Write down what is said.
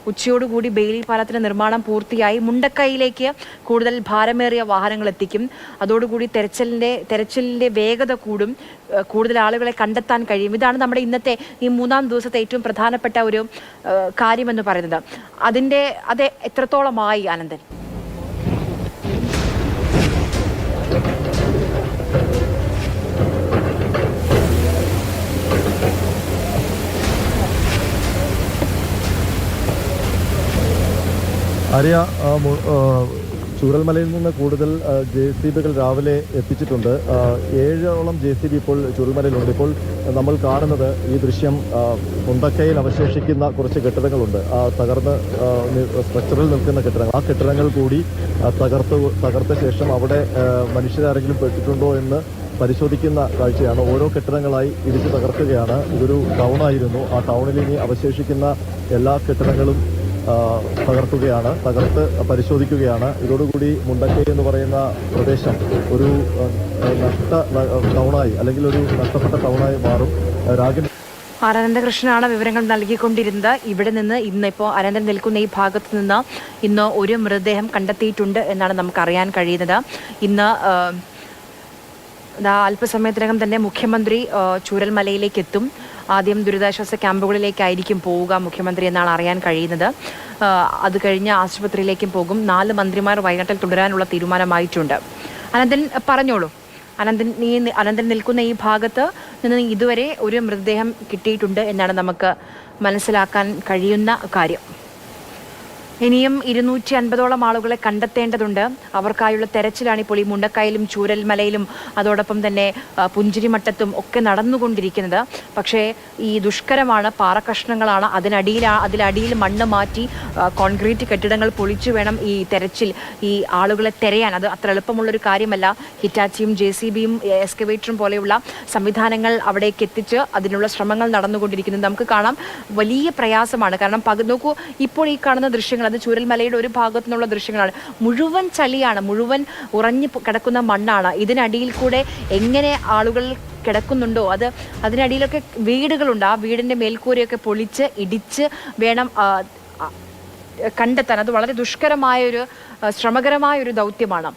ഉച്ചയോടുകൂടി Bailey പാലത്തിന്റെ നിർമ്മാണം പൂർത്തിയായി മുണ്ടക്കൈയിലേക്ക് കൂടുതൽ ഭാരമേറിയ വാഹനങ്ങൾ എത്തിക്കും. അതോടുകൂടി തെരച്ചിലിന്റെ വേഗത കൂടും, കൂടുതൽ ആളുകളെ കണ്ടെത്താൻ കഴിയും. ഇതാണ് നമ്മുടെ ഇന്നത്തെ ഈ 3-ാം ദിവസത്തെ ഏറ്റവും പ്രധാനപ്പെട്ട ഒരു കാര്യമെന്ന് പറയുന്നത്. അത് എത്രത്തോളമായി ആനന്ദൻ? ആര്യ, ചൂരൽമലയിൽ നിന്ന് കൂടുതൽ JCBകൾ രാവിലെ എത്തിച്ചിട്ടുണ്ട്. 7ഓളം JCB ഇപ്പോൾ ചൂരൽമലയിലുണ്ട്. ഇപ്പോൾ നമ്മൾ കാണുന്നത് ഈ ദൃശ്യം മുണ്ടക്കയിൽ അവശേഷിക്കുന്ന കുറച്ച് കെട്ടിടങ്ങളുണ്ട്, തകർന്ന് സ്ട്രക്ചറിൽ നിൽക്കുന്ന കെട്ടിടങ്ങൾ. ആ കെട്ടിടങ്ങൾ കൂടി തകർത്ത ശേഷം അവിടെ മനുഷ്യരാരെങ്കിലും പെട്ടിട്ടുണ്ടോ എന്ന് പരിശോധിക്കുന്ന കാഴ്ചയാണ്. ഓരോ കെട്ടിടങ്ങളായി ഇടിച്ചു തകർക്കുകയാണ്. ഇതൊരു ടൗണായിരുന്നു. ആ ടൗണിൽ ഇനി അവശേഷിക്കുന്ന എല്ലാ കെട്ടിടങ്ങളും തകർത്ത് പരിശോധിക്കുകയാണ്. ഇതോടുകൂടി മുണ്ടക്കൈ എന്ന് പറയുന്ന പ്രദേശം ഒരു ടൗണായി അല്ലെങ്കിൽ ഒരു നഷ്ടപ്പെട്ട ടൗണായി മാറും. അനന്തകൃഷ്ണനാണ് വിവരങ്ങൾ നൽകിക്കൊണ്ടിരുന്നത്. ഇവിടെ നിന്ന് ഇന്നിപ്പോൾ അനന്തൻ നിൽക്കുന്ന ഈ ഭാഗത്ത് നിന്ന് ഇന്ന് ഒരു മൃതദേഹം കണ്ടെത്തിയിട്ടുണ്ട് എന്നാണ് നമുക്കറിയാൻ കഴിയുന്നത്. ഇന്ന് അല്പസമയത്തിനകം തന്നെ മുഖ്യമന്ത്രി ചൂരൽമലയിലേക്ക് എത്തും. ആദ്യം ദുരിതാശ്വാസ ക്യാമ്പുകളിലേക്കായിരിക്കും പോവുക മുഖ്യമന്ത്രി എന്നാണ് അറിയാൻ കഴിയുന്നത്. അത് കഴിഞ്ഞ് ആശുപത്രിയിലേക്കും പോകും. 4 മന്ത്രിമാർ വയനാട്ടിൽ തുടരാനുള്ള തീരുമാനമായിട്ടുണ്ട്. അനന്തൻ പറഞ്ഞോളൂ. അനന്തൻ നിൽക്കുന്ന ഈ ഭാഗത്ത് നിന്ന് ഇതുവരെ ഒരു മൃതദേഹം കിട്ടിയിട്ടുണ്ട് എന്നാണ് നമുക്ക് മനസ്സിലാക്കാൻ കഴിയുന്ന കാര്യം. ഇനിയും 250ഓളം ആളുകളെ കണ്ടെത്തേണ്ടതുണ്ട്. അവർക്കായുള്ള തെരച്ചിലാണ് ഇപ്പോൾ ഈ മുണ്ടക്കൈയിലും ചൂരൽമലയിലും അതോടൊപ്പം തന്നെ പുഞ്ചിരിമട്ടത്തും ഒക്കെ നടന്നുകൊണ്ടിരിക്കുന്നത്. പക്ഷേ ഈ ദുഷ്കരമാണ്, പാറക്കഷ്ണങ്ങളാണ്, അതിലടിയിൽ മണ്ണ് മാറ്റി കോൺക്രീറ്റ് കെട്ടിടങ്ങൾ പൊളിച്ചു വേണം ഈ തെരച്ചിൽ, ഈ ആളുകളെ തെരയാൻ. അത് അത്ര എളുപ്പമുള്ളൊരു കാര്യമല്ല. ഹിറ്റാച്ചിയും JCBയും എക്സ്കവേറ്ററും പോലെയുള്ള സംവിധാനങ്ങൾ അവിടേക്ക് എത്തിച്ച് അതിനുള്ള ശ്രമങ്ങൾ നടന്നുകൊണ്ടിരിക്കുന്നത് നമുക്ക് കാണാം. വലിയ പ്രയാസമാണ്. കാരണം നോക്കൂ, ഇപ്പോൾ ഈ കാണുന്ന ദൃശ്യങ്ങൾ അത് ചൂരൽമലയുടെ ഒരു ഭാഗത്തു നിന്നുള്ള ദൃശ്യങ്ങളാണ്. മുഴുവൻ ചളിയാണ്, മുഴുവൻ ഉറഞ്ഞു കിടക്കുന്ന മണ്ണാണ്. ഇതിനടിയിൽ കൂടെ എങ്ങനെ ആളുകൾ കിടക്കുന്നുണ്ടോ അതിനടിയിലൊക്കെ വീടുകളുണ്ട്. ആ വീടിന്റെ മേൽക്കൂരയൊക്കെ പൊളിച്ച് ഇടിച്ച് വേണം കണ്ടെത്താൻ. അത് വളരെ ദുഷ്കരമായൊരു ശ്രമകരമായൊരു ദൗത്യമാണ്.